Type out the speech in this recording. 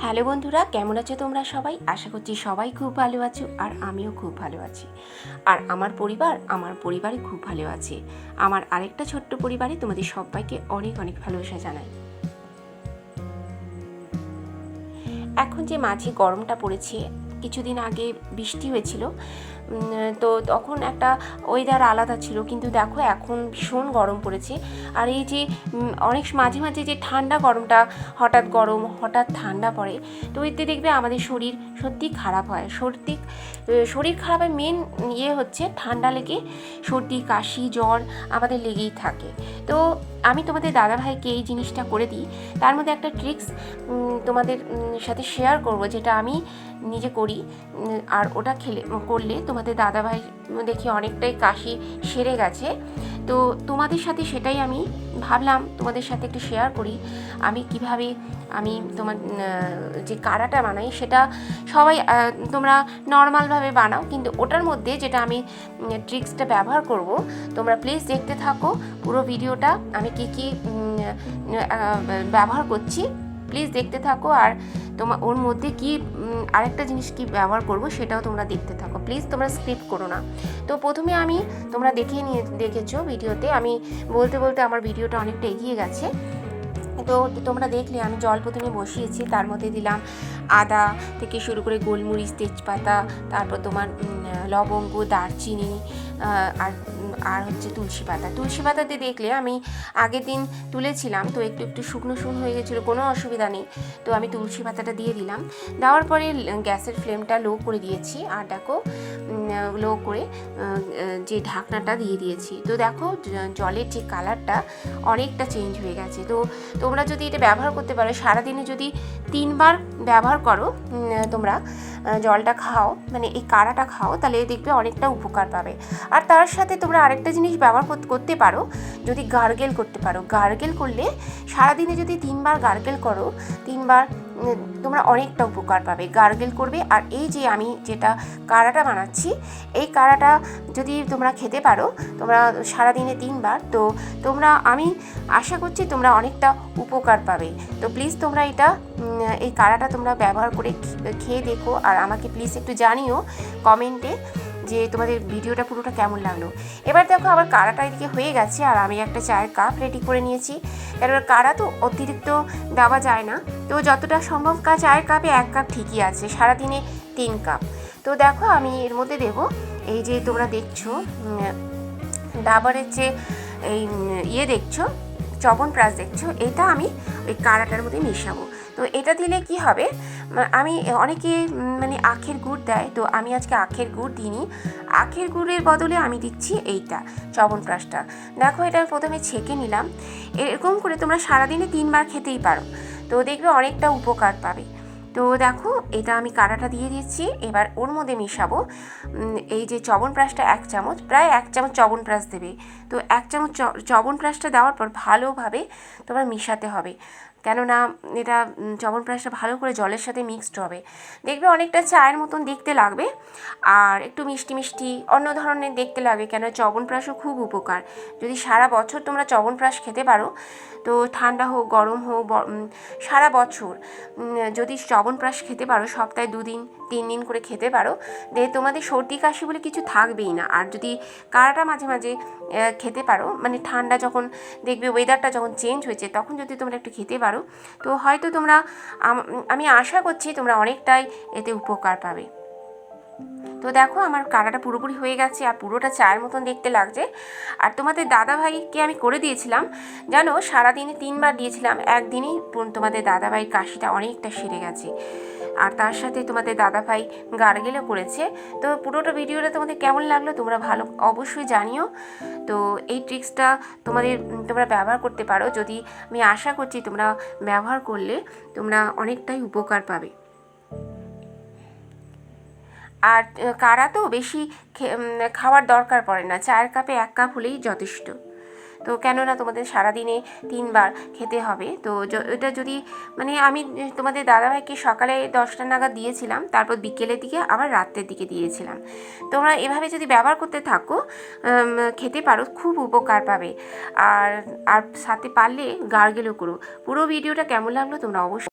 Hello বন্ধুরা, কেমন আছো তোমরা সবাই? আশা করছি সবাই খুব ভালো আছো, আর আমিও খুব ভালো আছি। আর আমার পরিবারে খুব ভালো আছে। আমার আরেকটা ছোট্ট পরিবারে তোমাদের সবাইকে অনেক অনেক ভালোবাসা জানাই। এখন যে মাঝে গরমটা পড়েছে, কিছুদিন আগে বৃষ্টি হয়েছিল, তো তখন একটা ওয়েদার আলাদা ছিল, কিন্তু দেখো এখন ভীষণ গরম পড়েছে। আর এই যে অনেক মাঝে মাঝে যে ঠান্ডা গরমটা, হঠাৎ গরম হঠাৎ ঠান্ডা পড়ে, তো এতে দেখবে আমাদের শরীর সত্যি খারাপ হয়। শরীর খারাপের মেন হচ্ছে ঠান্ডা লেগে সর্দি কাশি জ্বর আমাদের লেগেই থাকে। তো আমি তোমাদের দাদাভাইকে এই জিনিসটা করে দিই, তার মধ্যে একটা ট্রিক্স তোমাদের সাথে শেয়ার করব, যেটা আমি নিজে করি। আর ওটা করলে তোমাদের দাদাভাই দেখি অনেকটাই কাশি সেরে গেছে। তো তোমাদের সাথে সেটাই আমি ভাবলাম তোমাদের সাথে একটু শেয়ার করি। আমি কিভাবে তোমার যে কাড়াটা বানাই, সেটা সবাই তোমরা নর্মালভাবে বানাও, কিন্তু ওটার মধ্যে যেটা আমি ট্রিক্সটা ব্যবহার করব, তোমরা প্লিজ দেখতে থাকো পুরো ভিডিওটা। আমি কী ব্যবহার করছি প্লিজ দেখতে থাকো। আর ওর মধ্যে কি আরেকটা জিনিস কি ব্যবহার করব সেটাও তোমরা দেখতে থাকো, প্লিজ তোমরা স্কিপ করো না। তো প্রথমে তোমরা দেখেছো ভিডিওতে, আমি বলতে বলতে আমার ভিডিওটা অনেকটা এগিয়ে গেছে। তো তোমরা দেখলে আমি জল প্রথমে বসিয়েছি, তার মধ্যে দিলাম আদা থেকে শুরু করে গোলমরিচ, তেজপাতা, তারপর তোমার লবঙ্গ, দারচিনি, আর হচ্ছে তুলসী পাতাতে দেখলে আমি আগের দিন তুলেছিলাম, তো একটু একটু শুকনো হয়ে গেছিলো, কোনো অসুবিধা নেই। তো আমি তুলসী পাতাটা দিয়ে দিলাম, দেওয়ার পরে গ্যাসের ফ্লেমটা লো করে দিয়েছি। আর দেখো লো করে যে ঢাকনাটা দিয়ে দিয়েছি, তো দেখো জলের যে কালারটা অনেকটা চেঞ্জ হয়ে গেছে। তো তোমরা যদি এটা ব্যবহার করতে পারো, সারাদিনে যদি 3 বার ব্যবহার করো, তোমরা জলটা খাও, মানে এই কাড়াটা খাও, তাহলে দেখবে অনেকটা উপকার পাবে। আর তার সাথে তোমরা আরেকটা জিনিস ব্যবহার করতে পারো, যদি গার্গেল করতে পারো। গার্গেল করলে সারাদিনে যদি 3 বার গার্গেল করো, 3 বার তোমরা অনেকটা উপকার পাবে। গার্গেল করবে। আর এই যে আমি যেটা কাড়াটা বানাচ্ছি, এই কাড়াটা যদি তোমরা খেতে পারো, তোমরা সারাদিনে 3 বার, তো আমি আশা করছি তোমরা অনেকটা উপকার পাবে। তো প্লিজ তোমরা এই কাড়াটা তোমরা ব্যবহার করে খেয়ে দেখো, আর আমাকে প্লিজ একটু জানিও কমেন্টে যে তোমাদের ভিডিওটা পুরোটা কেমন লাগলো। এবার দেখো আমার কাড়াটা এদিকে হয়ে গেছে, আর আমি একটা চায়ের কাপ রেডি করে নিয়েছি। এবার কাড়া তো অতিরিক্ত দেওয়া যায় না, তো যতটা সম্ভব চায়ের কাপে 1 কাপ ঠিকই আছে, সারাদিনে 3 কাপ। তো দেখো আমি এর মধ্যে দেবো, এই যে তোমরা দেখছো ডাবরের যে এই দেখছো চ্যবনপ্রাশ দেখছো, এটা আমি ওই কাড়াটার মধ্যে মেশাবো। তো এটা দিলে কি হবে, আমি অনেকে মানে আখের গুড় দেয়, তো আমি আজকে আখের গুড় দিইনি, আখের গুড়ের বদলে আমি দিচ্ছি এইটা চ্যবনপ্রাশটা। দেখো এটা প্রথমে ছেঁকে নিলাম। এরকম করে তোমরা সারাদিনে 3 বার খেতেই পারো, তো দেখবে অনেকটা উপকার পাবে। তো দেখো এটা আমি কাড়াটা দিয়ে দিচ্ছি। এবার ওর মধ্যে মেশাবো এই যে চ্যবনপ্রাশটা 1 চামচ, প্রায় 1 চামচ চ্যবনপ্রাশ দেবে। তো 1 চামচ চ্যবনপ্রাশটা দেওয়ার পর ভালোভাবে তোমার মেশাতে হবে, কেননা এটা চ্যবনপ্রাশটা ভালো করে জলের সাথে মিক্সড হবে। দেখবে অনেকটা চায়ের মতন দেখতে লাগবে, আর একটু মিষ্টি মিষ্টি অন্য ধরনের দেখতে লাগবে, কেন চ্যবনপ্রাশও খুব উপকার। যদি সারা বছর তোমরা চ্যবনপ্রাশ খেতে পারো, তো ঠান্ডা হোক গরম হোক সারা বছর যদি চ্যবনপ্রাশ খেতে পারো, সপ্তাহে 2 দিন 3 দিন করে খেতে পারো, তোমাদের সর্দি কাশি বলে কিছু থাকবেই না। আর যদি কাড়াটা মাঝে মাঝে খেতে পারো, মানে ঠান্ডা যখন দেখবে ওয়েদারটা যখন চেঞ্জ হয়েছে, তখন যদি তোমরা একটু খেতে পারো, তো হয়তো তোমরা আমি আশা করছি তোমরা অনেকটাই এতে উপকার পাবে। তো দেখো আমার কাড়াটা পুরোপুরি হয়ে গেছে, আর পুরোটা চায়ের মতন দেখতে লাগছে। আর তোমাদের দাদাভাইকে আমি করে দিয়েছিলাম, জানো সারাদিনে 3 বার দিয়েছিলাম, একদিনই তোমাদের দাদাভাইয়ের কাশিটা অনেকটা সেরে গেছে। আর তার সাথে তোমাদের দাদাভাই গার্গেলও করেছে। তো পুরোটা ভিডিওটা তোমাদের কেমন লাগলো তোমরা অবশ্যই জানিও। তো এই ট্রিক্সটা তোমরা ব্যবহার করতে পারো, যদি আমি আশা করছি তোমরা ব্যবহার করলে তোমরা অনেকটাই উপকার পাবে। আর কাড়া তো বেশি খাওয়ার দরকার পড়ে না, চায়ের কাপে 1 কাপ হলেই যথেষ্ট। তো কেননা তোমাদের সারাদিনে 3 বার খেতে হবে। তো এটা যদি মানে আমি তোমাদের দাদাভাইকে সকালে 10টা নাগাদ দিয়েছিলাম, তারপর বিকেলের দিকে আবার রাতের দিকে দিয়েছিলাম। তোমরা এভাবে যদি ব্যবহার করতে থাকো, খেতে পারো, খুব উপকার পাবে। আর সাথে পারলে গার্গেলও করো। পুরো ভিডিওটা কেমন লাগলো তোমরা অবশ্যই